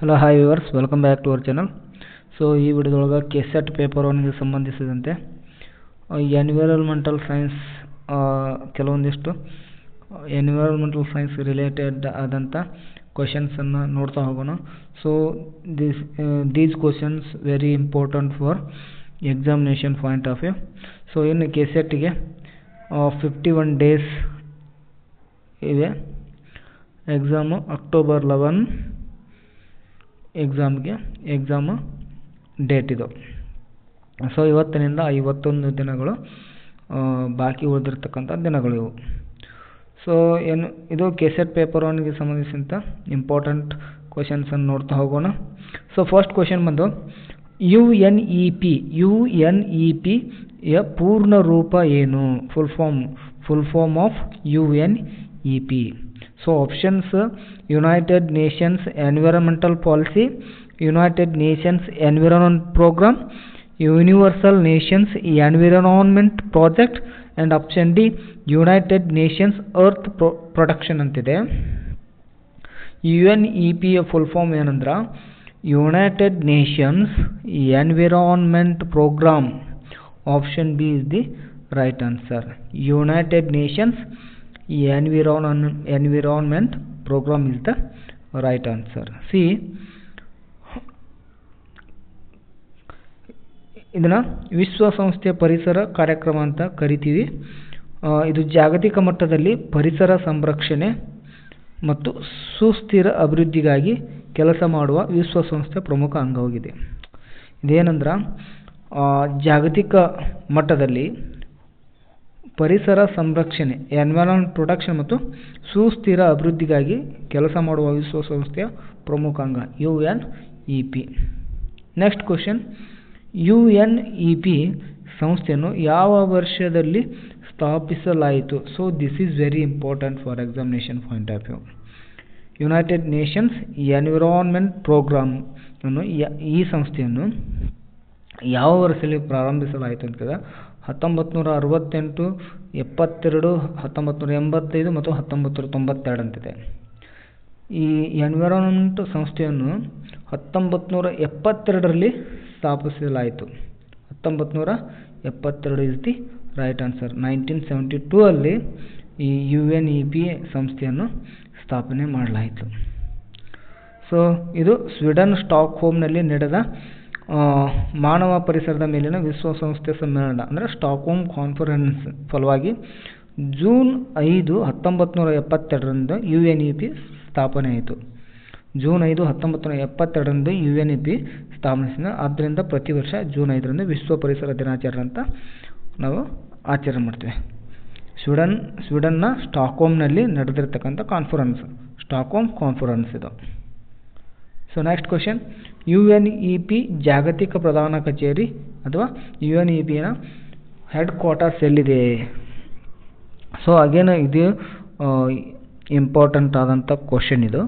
Hello hi viewers, welcome back to our channel. So ಈ ವಿಡಿಯೋದೊಳಗೆ KSET paper 1ಗೆ ಸಂಬಂಧಿಸಿದಂತೆ ಎನ್ವಿರಾನ್ಮೆಂಟಲ್ ಸೈನ್ಸ್ ಕೆಲವೊಂದಿಷ್ಟು ಎನ್ವಿರಾನ್ಮೆಂಟಲ್ ಸೈನ್ಸ್ ರಿಲೇಟೆಡ್ ಆದಂಥ ಕ್ವಶನ್ಸನ್ನು ನೋಡ್ತಾ ಹೋಗೋಣ. So these questions very important for examination point of view. So ಇನ್ನು ಕೆಸೆಟ್ಗೆ 51 ಡೇಸ್ ಇವೆ. ಎಕ್ಸಾಮು ಅಕ್ಟೋಬರ್ 11 ಎಕ್ಸಾಮು ಡೇಟ್ ಇದು. ಸೊ ಇವತ್ತಿನಿಂದ 51 ದಿನಗಳು ಬಾಕಿ ಉಳಿದಿರ್ತಕ್ಕಂಥ ದಿನಗಳು ಇವು. ಸೊ ಇದು ಕೆಸೆಟ್ ಪೇಪರ್ 1ಗೆ ಸಂಬಂಧಿಸಿದಂಥ ಇಂಪಾರ್ಟೆಂಟ್ ಕ್ವಶನ್ಸನ್ನು ನೋಡ್ತಾ ಹೋಗೋಣ. ಸೊ ಫಸ್ಟ್ ಕ್ವಶನ್ ಬಂದು UNEP ಯ ಪೂರ್ಣ ರೂಪ ಏನು? Full form of UNEP. So options: United Nations Environmental Policy, United Nations Environment Program, Universal Nations Environment Project, and option D United Nations Earth Protection ಅಂತಿದೆ. UNEP ಯ ಫುಲ್ ಫಾರ್ಮ್ ಏನಂದ್ರೆ united nations environment programme. Option B is the right answer. United nations environment program is the right answer. See, ಇದನ್ನ ವಿಶ್ವಸಂಸ್ಥೆಯ ಪರಿಸರ ಕಾರ್ಯಕ್ರಮ ಅಂತ ಕರಿತೀವಿ. ಇದು ಜಾಗತಿಕ ಮಟ್ಟದಲ್ಲಿ ಪರಿಸರ ಸಂರಕ್ಷಣೆ ಮತ್ತು ಸುಸ್ಥಿರ ಅಭಿವೃದ್ಧಿಗಾಗಿ ಕೆಲಸ ಮಾಡುವ ವಿಶ್ವಸಂಸ್ಥೆಯ ಪ್ರಮುಖ ಅಂಗವಾಗಿದೆ. ಇದೇನಂದ್ರೆ ಜಾಗತಿಕ ಮಟ್ಟದಲ್ಲಿ ಪರಿಸರ ಸಂರಕ್ಷಣೆ, ಎನ್ವಿರಾನ್ಮೆಂಟ್ ಪ್ರೊಟೆಕ್ಷನ್ ಮತ್ತು ಸುಸ್ಥಿರ ಅಭಿವೃದ್ಧಿಗಾಗಿ ಕೆಲಸ ಮಾಡುವ ವಿಶ್ವಸಂಸ್ಥೆಯ ಪ್ರಮುಖ ಅಂಗ UNEP. ನೆಕ್ಸ್ಟ್ ಕ್ವಶನ್, UNEP ಸಂಸ್ಥೆಯನ್ನು ಯಾವ ವರ್ಷದಲ್ಲಿ ಸ್ಥಾಪಿಸಲಾಯಿತು? So this is very important for examination point of view. United nations environment programme ಅನ್ನು ಈ ಸಂಸ್ಥೆಯನ್ನು ಯಾವ ವರ್ಷದಲ್ಲಿ ಪ್ರಾರಂಭಿಸಲಾಯಿತು ಅಂತಂದರೆ 1968, 72, 1985 ಮತ್ತು 1992 ಅಂತಿದೆ. ಈ ಎನ್ವಿರಾನ್ಮೆಂಟ್ ಸಂಸ್ಥೆಯನ್ನು 1972ರಲ್ಲಿ ಸ್ಥಾಪಿಸಲಾಯಿತು. 1972 ಇಸ್ ದಿ ರೈಟ್ ಆನ್ಸರ್. 1972 ಅಲ್ಲಿ ಈ UNEP ಸಂಸ್ಥೆಯನ್ನು ಸ್ಥಾಪನೆ ಮಾಡಲಾಯಿತು. ಸೊ ಇದು ಸ್ವೀಡನ್ ಸ್ಟಾಕ್ಹೋಮ್ನಲ್ಲಿ ನಡೆದ ಮಾನವ ಪರಿಸರದ ಮೇಲಿನ ವಿಶ್ವಸಂಸ್ಥೆ ಸಮ್ಮೇಳನ ಅಂದರೆ ಸ್ಟಾಕ್ಹೋಮ್ ಕಾನ್ಫರೆನ್ಸ್ ಫಲವಾಗಿ ಜೂನ್ 5, 1972ರಂದು UNEP ಸ್ಥಾಪನೆ ಆಯಿತು. ಜೂನ್ 5, 1972ರಂದು UNEP ಸ್ಥಾಪನೆ. ಆದ್ದರಿಂದ ಪ್ರತಿ ವರ್ಷ ಜೂನ್ 5ರಂದು ವಿಶ್ವ ಪರಿಸರ ದಿನಾಚರಣೆ ಅಂತ ನಾವು ಆಚರಣೆ ಮಾಡ್ತೇವೆ. ಸ್ವೀಡನ್ನ ಸ್ಟಾಕ್ಹೋಮ್ನಲ್ಲಿ ನಡೆದಿರ್ತಕ್ಕಂಥ ಕಾನ್ಫರೆನ್ಸ್ ಸ್ಟಾಕ್ಹೋಮ್ ಕಾನ್ಫರೆನ್ಸ್ ಇದು. ಸೊ ನೆಕ್ಸ್ಟ್ ಕ್ವಶನ್, UNEP ಜಾಗತಿಕ ಪ್ರಧಾನ ಕಚೇರಿ ಅಥವಾ UNEPನ ಹೆಡ್ ಕ್ವಾರ್ಟರ್ಸ್ ಎಲ್ಲಿದೆ? ಸೊ ಅಗೇನ್ ಇದು ಇಂಪಾರ್ಟೆಂಟ್ ಆದಂಥ ಕ್ವಶನ್ ಇದು.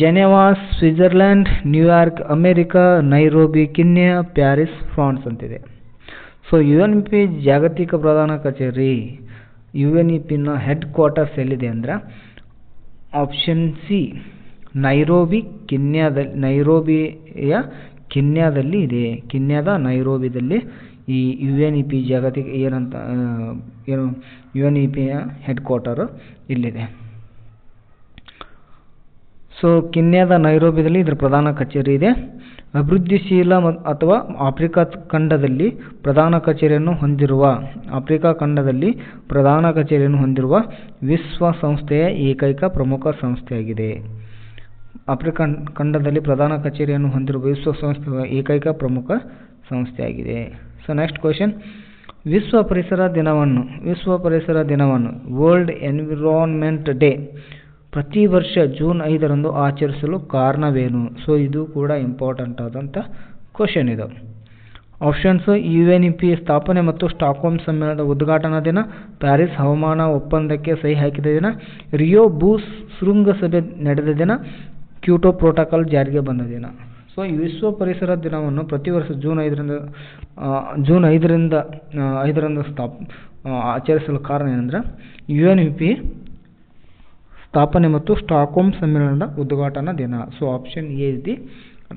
Geneva Switzerland, New York America, Nairobi Kenya, Paris France ಅಂತಿದೆ. ಸೊ UNEP ಜಾಗತಿಕ ಪ್ರಧಾನ ಕಚೇರಿ UNEPನ ಹೆಡ್ ಕ್ವಾರ್ಟರ್ಸ್ ಎಲ್ಲಿದೆ ಅಂದರೆ ಆಪ್ಷನ್ ಸಿ ನೈರೋಬಿ ಕೆನ್ಯಾದಲ್ಲಿ ಇದೆ. ಕೆನ್ಯಾದ ನೈರೋಬಿದಲ್ಲಿ ಈ UNEP ಜಾಗತಿಕ UNEPಯ ಹೆಡ್ ಕ್ವಾರ್ಟರು ಇಲ್ಲಿದೆ. ಸೊ ಕೆನ್ಯಾದ ನೈರೋಬಿದಲ್ಲಿ ಇದರ ಪ್ರಧಾನ ಕಚೇರಿ ಇದೆ. ಅಭಿವೃದ್ಧಿಶೀಲ ಅಥವಾ ಆಫ್ರಿಕಾ ಖಂಡದಲ್ಲಿ ಪ್ರಧಾನ ಕಚೇರಿಯನ್ನು ಹೊಂದಿರುವ ವಿಶ್ವಸಂಸ್ಥೆಯ ಏಕೈಕ ಪ್ರಮುಖ ಸಂಸ್ಥೆಯಾಗಿದೆ. ಆಫ್ರಿಕಾ ಖಂಡದಲ್ಲಿ ಪ್ರಧಾನ ಕಚೇರಿಯನ್ನು ಹೊಂದಿರುವ ವಿಶ್ವಸಂಸ್ಥೆಯ ಏಕೈಕ ಪ್ರಮುಖ ಸಂಸ್ಥೆಯಾಗಿದೆ. ಸೊ ನೆಕ್ಸ್ಟ್ ಕ್ವಶನ್, ವಿಶ್ವ ಪರಿಸರ ದಿನವನ್ನು ವರ್ಲ್ಡ್ ಎನ್ವಿರಾನ್ಮೆಂಟ್ ಡೇ ಪ್ರತಿ ವರ್ಷ ಜೂನ್ 5ರಂದು ಆಚರಿಸಲು ಕಾರಣವೇನು? ಸೊ ಇದು ಕೂಡ ಇಂಪಾರ್ಟೆಂಟ್ ಆದಂಥ ಕ್ವಶನ್ ಇದು. ಆಪ್ಷನ್ಸ್: UNEP ಸ್ಥಾಪನೆ ಮತ್ತು ಸ್ಟಾಕ್ಹೋಮ್ ಸಮ್ಮೇಳನದ ಉದ್ಘಾಟನಾ ದಿನ, ಪ್ಯಾರಿಸ್ ಹವಾಮಾನ ಒಪ್ಪಂದಕ್ಕೆ ಸಹಿ ಹಾಕಿದ ದಿನ, ರಿಯೋ ಶೃಂಗಸಭೆ ನಡೆದ ದಿನ, ಕ್ಯೋಟೋ ಪ್ರೋಟೋಕಾಲ್ ಜಾರಿಗೆ ಬಂದ ದಿನ. ಸೊ ಈ ವಿಶ್ವ ಪರಿಸರ ದಿನವನ್ನು ಪ್ರತಿ ವರ್ಷ ಜೂನ್ 5ರಿಂದ ಆಚರಿಸಲು ಕಾರಣ ಏನಂದರೆ UNEP ಸ್ಥಾಪನೆ ಮತ್ತು ಸ್ಟಾಕ್ಹೋಮ್ ಸಮ್ಮೇಳನದ ಉದ್ಘಾಟನಾ ದಿನ. So option A is the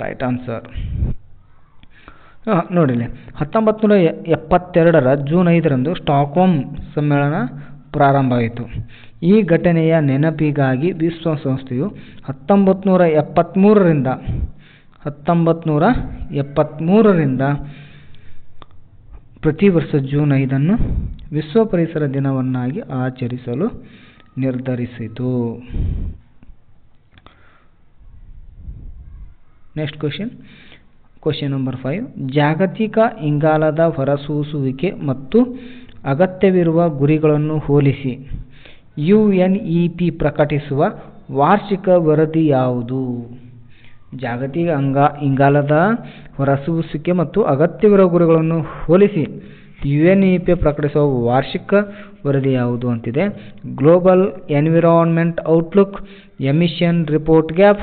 right answer. ನೋಡಿಲಿ 1972 ಜೂನ್ 5 ಸ್ಟಾಕ್ಹೋಮ್ ಸಮ್ಮೇಳನ ಪ್ರಾರಂಭ ಆಯಿತು. ಈ ಘಟನೆಯ ನೆನಪಿಗಾಗಿ ವಿಶ್ವಸಂಸ್ಥೆಯು 1973ರಿಂದ ಪ್ರತಿ ವರ್ಷ ಜೂನ್ 5 ವಿಶ್ವ ಪರಿಸರ ದಿನವನ್ನಾಗಿ ಆಚರಿಸಲು ನಿರ್ಧರಿಸಿತು. Next question number 5. ಜಾಗತಿಕ ಇಂಗಾಲದ ಹೊರಸೂಸುವಿಕೆ ಮತ್ತು ಅಗತ್ಯವಿರುವ ಗುರಿಗಳನ್ನು ಹೋಲಿಸಿ UNEP ಪ್ರಕಟಿಸುವ ವಾರ್ಷಿಕ ವರದಿ ಯಾವುದು? ಜಾಗತಿಕ ಇಂಗಾಲದ ಹೊರಸೂಸುವಿಕೆ ಮತ್ತು ಅಗತ್ಯವಿರುವ ಗುರಿಗಳನ್ನು ಹೋಲಿಸಿ UNEP ಪ್ರಕಟಿಸುವ ವಾರ್ಷಿಕ ವರದಿ ಯಾವುದು ಅಂತಿದೆ. Global environment outlook, emission report gap,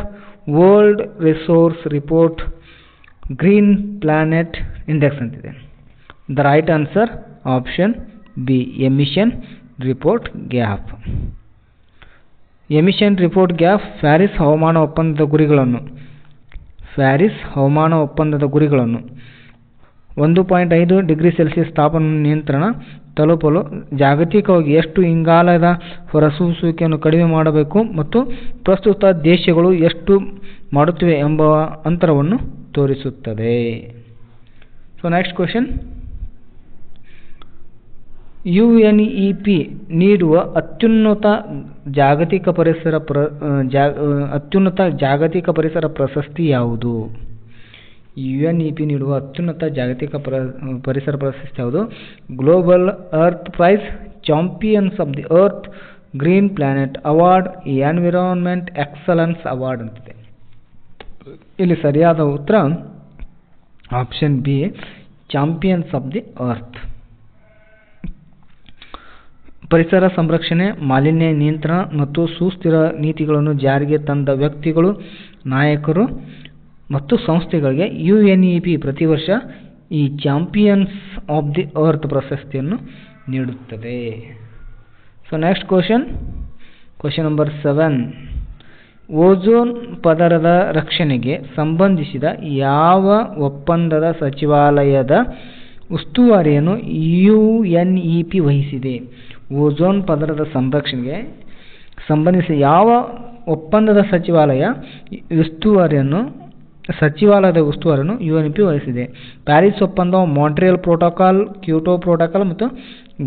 world resource report, green planet index ಅಂತಿದೆ. The right answer option B, emission report gap. Emission report gap Paris ಹವಾಮಾನ ಒಪ್ಪಂದದ ಗುರಿಗಳನ್ನು 1.5 ಡಿಗ್ರಿ ಸೆಲ್ಸಿಯಸ್ ತಾಪಮಾನ ನಿಯಂತ್ರಣ ತಲುಪಲು ಜಾಗತಿಕವಾಗಿ ಎಷ್ಟು ಇಂಗಾಲದ ಹೊರಸೂಸುವಿಕೆಯನ್ನು ಕಡಿಮೆ ಮಾಡಬೇಕು ಮತ್ತು ಪ್ರಸ್ತುತ ದೇಶಗಳು ಎಷ್ಟು ಮಾಡುತ್ತಿವೆ ಎಂಬ ಅಂತರವನ್ನು ತೋರಿಸುತ್ತದೆ. So next question. UNEP ನೀಡುವ ಅತ್ಯುನ್ನತ ಜಾಗತಿಕ ಪರಿಸರ ಪ್ರಶಸ್ತಿ ಯಾವುದು? UNEP ನೀಡುವ ಅತ್ಯುನ್ನತ ಜಾಗತಿಕ ಪರಿಸರ ಪ್ರಶಸ್ತಿ ಯಾವುದು? Global earth prize, champions of the earth, green planet award, environment excellence award ಅಂತಿದೆ. ಇಲ್ಲಿ ಸರಿಯಾದ ಉತ್ತರ option B, champions of the earth. ಪರಿಸರ ಸಂರಕ್ಷಣೆ, ಮಾಲಿನ್ಯ ನಿಯಂತ್ರಣ ಮತ್ತು ಸುಸ್ಥಿರ ನೀತಿಗಳನ್ನು ಜಾರಿಗೆ ತಂದ ವ್ಯಕ್ತಿಗಳು, ನಾಯಕರು ಮತ್ತು ಸಂಸ್ಥೆಗಳಿಗೆ UNEP ಪ್ರತಿ ವರ್ಷ ಈ ಚಾಂಪಿಯನ್ಸ್ ಆಫ್ ದಿ ಅರ್ತ್ ಪ್ರಶಸ್ತಿಯನ್ನು ನೀಡುತ್ತದೆ. So next question number 7. Ozone ಪದರದ ರಕ್ಷಣೆಗೆ ಸಂಬಂಧಿಸಿದ ಯಾವ ಒಪ್ಪಂದದ ಸಚಿವಾಲಯದ ಉಸ್ತುವಾರಿಯನ್ನು UNEP ವಹಿಸಿದೆ? ಓಝೋನ್ ಪದರದ ಸಂರಕ್ಷಣೆಗೆ ಸಂಬಂಧಿಸಿದ ಯಾವ ಒಪ್ಪಂದದ ಸಚಿವಾಲಯದ ಉಸ್ತುವಾರಿಯನ್ನು UNEP ವಹಿಸಿದೆ? ಪ್ಯಾರಿಸ್ ಒಪ್ಪಂದ, ಮಾಂಟ್ರಿಯಲ್ ಪ್ರೋಟೋಕಾಲ್, ಕ್ಯೋಟೋ ಪ್ರೋಟೋಕಾಲ್ ಮತ್ತು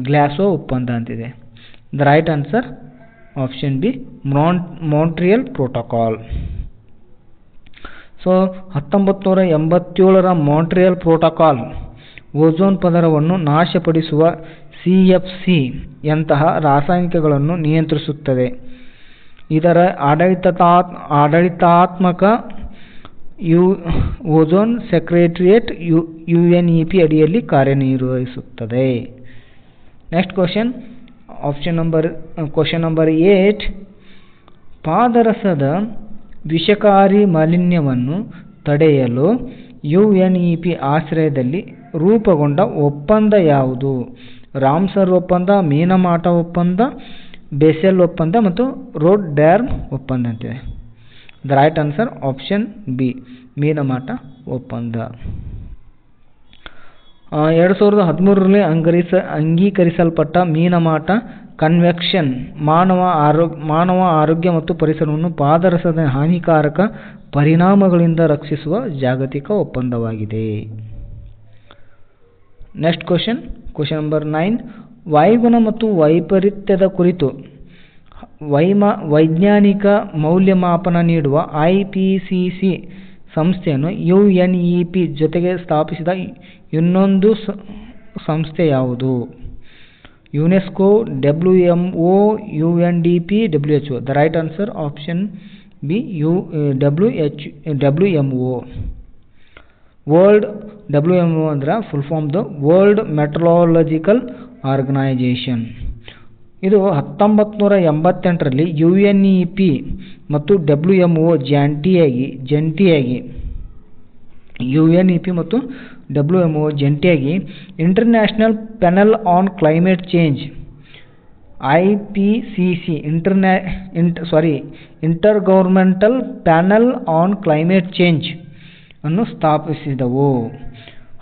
ಗ್ಲಾಸ್ಗೋ ಒಪ್ಪಂದ ಅಂತಿದೆ. The right answer option B, Montreal protocol. So 1987ರ ಮಾಂಟ್ರಿಯಲ್ ಪ್ರೋಟೋಕಾಲ್ ಓಝೋನ್ ಪದರವನ್ನು ನಾಶಪಡಿಸುವ CFC ಯಂತಹ ರಾಸಾಯನಿಕಗಳನ್ನು ನಿಯಂತ್ರಿಸುತ್ತದೆ. ಇದರ ಆಡಳಿತಾತ್ಮಕ ಓಝೋನ್ ಸೆಕ್ರೆಟರಿಯೇಟ್ UNEP ಅಡಿಯಲ್ಲಿ ಕಾರ್ಯನಿರ್ವಹಿಸುತ್ತದೆ. Next question number 8. ಪಾದರಸದ ವಿಷಕಾರಿ ಮಾಲಿನ್ಯವನ್ನು ತಡೆಯಲು UNEP ಆಶ್ರಯದಲ್ಲಿ ರೂಪುಗೊಂಡ ಒಪ್ಪಂದ ಯಾವುದು? ರಾಮ್ಸರ್ ಒಪ್ಪಂದ, ಮೀನಮಾಟ ಒಪ್ಪಂದ, ಬೇಸೆಲ್ ಒಪ್ಪಂದ ಮತ್ತು ರೋಟರ್ಡ್ಯಾಮ್ ಒಪ್ಪಂದ ಅಂತಿದೆ. The right answer option B, Minamata ಒಪ್ಪಂದ. 2013ರಲ್ಲಿ ಅಂಗೀಕರಿಸಲ್ಪಟ್ಟ ಮೀನಮಾಟ ಕನ್ವೆನ್ಷನ್ ಮಾನವ ಆರೋಗ್ಯ ಮತ್ತು ಪರಿಸರವನ್ನು ಪಾದರಸದ ಹಾನಿಕಾರಕ ಪರಿಣಾಮಗಳಿಂದ ರಕ್ಷಿಸುವ ಜಾಗತಿಕ ಒಪ್ಪಂದವಾಗಿದೆ. Next question number 9. ವಾಯುಗುಣ ಮತ್ತು ವೈಪರೀತ್ಯದ ಕುರಿತು ವೈಜ್ಞಾನಿಕ ಮೌಲ್ಯಮಾಪನ ನೀಡುವ IPCC ಸಂಸ್ಥೆಯನ್ನು UNEP ಜೊತೆಗೆ ಸ್ಥಾಪಿಸಿದ ಇನ್ನೊಂದು ಸಂಸ್ಥೆ ಯಾವುದು? UNESCO, WMO, UNDP, WHO. The right answer option B, WMO. WMO ಅಂದ್ರೆ full form world meteorological organisation. ಇದು 1988ರಲ್ಲಿ UNEP ಮತ್ತು WMO ಜಂಟಿಯಾಗಿ UNEP ಮತ್ತು WMO ಜಂಟಿಯಾಗಿ international panel on climate change IPCC intergovernmental panel on climate change ಅನ್ನು ಸ್ಥಾಪಿಸಿದವು.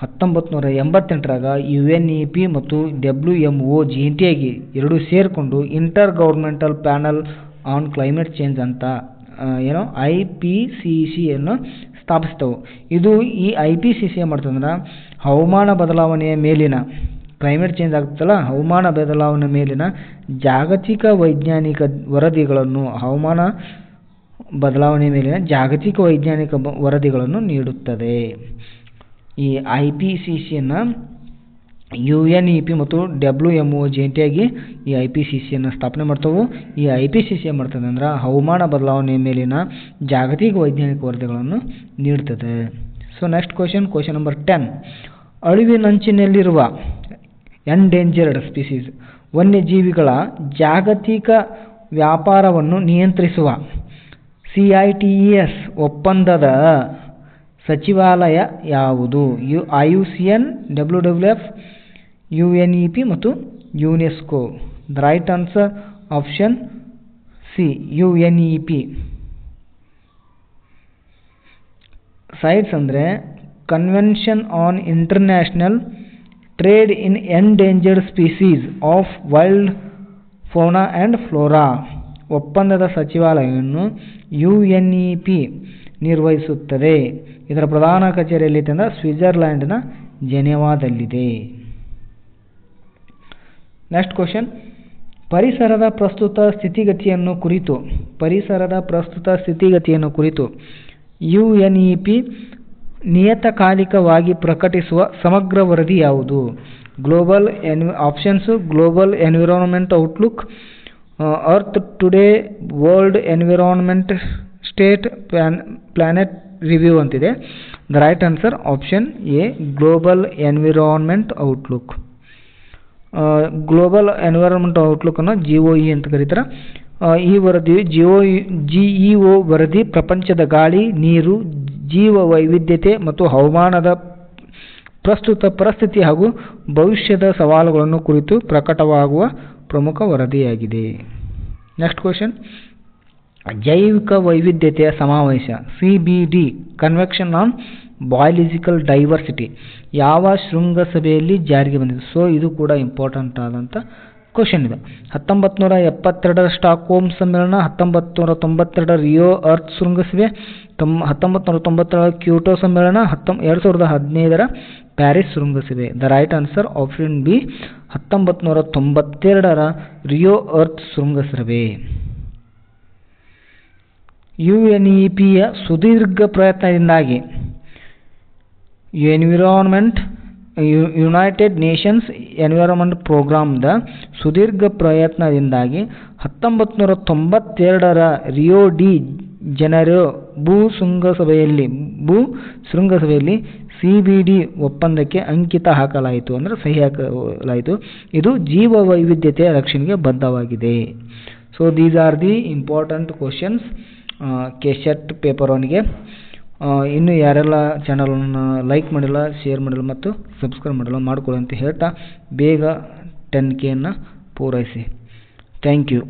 1988ರಾಗ UNEP ಮತ್ತು WMO ಜಂಟಿಯಾಗಿ ಎರಡೂ ಸೇರಿಕೊಂಡು intergovernmental panel on climate change ಅಂತ IPCC ಅನ್ನು ಸ್ಥಾಪಿಸಿದವು. ಇದು ಈ IPCC ಏನು ಮಾಡ್ತದಂದ್ರೆ ಹವಾಮಾನ ಬದಲಾವಣೆಯ ಮೇಲಿನ ಕ್ಲೈಮೇಟ್ ಚೇಂಜ್ ಆಗ್ತದಲ್ಲ, ಹವಾಮಾನ ಬದಲಾವಣೆ ಮೇಲಿನ ಜಾಗತಿಕ ವೈಜ್ಞಾನಿಕ ವರದಿಗಳನ್ನು ನೀಡುತ್ತದೆ. ಈ IPCCಯನ್ನು UNEP ಮತ್ತು WMO ಜಂಟಿಯಾಗಿ ಈ IPCCಯನ್ನು ಸ್ಥಾಪನೆ ಮಾಡ್ತವೆ. ಈ IPCC ಏನು ಮಾಡ್ತದೆ ಅಂದ್ರೆ ಹವಾಮಾನ ಬದಲಾವಣೆ ಮೇಲಿನ ಜಾಗತಿಕ ವೈಜ್ಞಾನಿಕ ವರದಿಗಳನ್ನು ನೀಡುತ್ತದೆ. So next question number 10. ಅಳಿವಿನಂಚಿನಲ್ಲಿರುವ ಎಂಡೇಂಜರ್ಡ್ ಸ್ಪೀಸೀಸ್ ವನ್ಯಜೀವಿಗಳ ಜಾಗತಿಕ ವ್ಯಾಪಾರವನ್ನು ನಿಯಂತ್ರಿಸುವ CITES ಒಪ್ಪಂದದ ಸಚಿವಾಲಯ ಯಾವುದು? IUCN, WWF, UNEP ಮತ್ತು UNESCO. The right answer option C, UNEP. CITES ಅಂದರೆ convention on international trade in endangered species of wild fauna and flora ಒಪ್ಪಂದದ ಸಚಿವಾಲಯವನ್ನು UNEP ನಿರ್ವಹಿಸುತ್ತದೆ. ಇದರ ಪ್ರಧಾನ ಕಚೇರಿ ಎಲ್ಲಿದೆ ಅಂದರೆ ಸ್ವಿಟ್ಜರ್ಲ್ಯಾಂಡ್ನ ಜೆನೆವಾದಲ್ಲಿದೆ. ನೆಕ್ಸ್ಟ್ ಕ್ವಶನ್, ಪರಿಸರದ ಪ್ರಸ್ತುತ ಸ್ಥಿತಿಗತಿಯನ್ನು ಕುರಿತು UNEP ನಿಯತಕಾಲಿಕವಾಗಿ ಪ್ರಕಟಿಸುವ ಸಮಗ್ರ ವರದಿ ಯಾವುದು? Global environment outlook, earth today, world environment state, planet review ಅಂತಿದೆ. The right answer option A, global environment outlook. Global environment ಔಟ್ಲುಕ್ಕನ್ನು GOE ಅಂತ ಕರೀತಾರೆ. ಈ ವರದಿಯು GEO ವರದಿ ಪ್ರಪಂಚದ ಗಾಳಿ, ನೀರು, ಜೀವ ವೈವಿಧ್ಯತೆ ಮತ್ತು ಹವಾಮಾನದ ಪ್ರಸ್ತುತ ಪರಿಸ್ಥಿತಿ ಹಾಗೂ ಭವಿಷ್ಯದ ಸವಾಲುಗಳನ್ನು ಕುರಿತು ಪ್ರಕಟವಾಗುವ ಪ್ರಮುಖ ವರದಿಯಾಗಿದೆ. ನೆಕ್ಸ್ಟ್ ಕ್ವಶನ್, ಜೈವಿಕ ವೈವಿಧ್ಯತೆಯ ಸಮಾವೇಶ CBD convention on biological diversity ಯಾವ ಶೃಂಗಸಭೆಯಲ್ಲಿ ಜಾರಿಗೆ ಬಂದಿದೆ? ಸೊ ಇದು ಕೂಡ ಇಂಪಾರ್ಟೆಂಟ್ ಆದಂಥ ಕ್ವಶನ್ ಇದು. 1972 ಸ್ಟಾಕ್ಹೋಮ್ ಸಮ್ಮೇಳನ, 1992 ರಿಯೋ ಅರ್ತ್ ಶೃಂಗಸಭೆ, 1997 ಕ್ಯೋಟೋ ಸಮ್ಮೇಳನ, 2015 ಪ್ಯಾರಿಸ್ ಶೃಂಗಸಭೆ. The right answer option B, 1992 Rio earth ಶೃಂಗಸಭೆ. UNEPಯ ಸುದೀರ್ಘ ಪ್ರಯತ್ನದಿಂದಾಗಿ ಯುನೈಟೆಡ್ ನೇಷನ್ಸ್ ಎನ್ವಿರಾನ್ಮೆಂಟ್ ಪ್ರೋಗ್ರಾಂದ ಸುದೀರ್ಘ ಪ್ರಯತ್ನದಿಂದಾಗಿ 1992 ರಿಯೋ ಡಿ ಜನೈರೊ ಭೂ ಶೃಂಗಸಭೆಯಲ್ಲಿ CBD ಒಪ್ಪಂದಕ್ಕೆ ಅಂಕಿತ ಹಾಕಲಾಯಿತು, ಅಂದರೆ ಸಹಿ ಹಾಕಲಾಯಿತು. ಇದು ಜೀವ ವೈವಿಧ್ಯತೆಯ ರಕ್ಷಣೆಗೆ ಬದ್ಧವಾಗಿದೆ. So these are the important questions KSET paper 1ಗೆ. ಇನ್ನು ಯಾರೆಲ್ಲ ಚಾನಲನ್ನು ಲೈಕ್ ಮಾಡಿಲ್ಲ, ಶೇರ್ ಮಾಡಿಲ್ಲ ಮತ್ತು ಸಬ್ಸ್ಕ್ರೈಬ್ ಮಾಡಿಲ್ಲ ಮಾಡಿಕೊಳ್ಳಿ ಅಂತ ಹೇಳ್ತಾ ಬೇಗ 10K ಪೂರೈಸಿ. Thank you.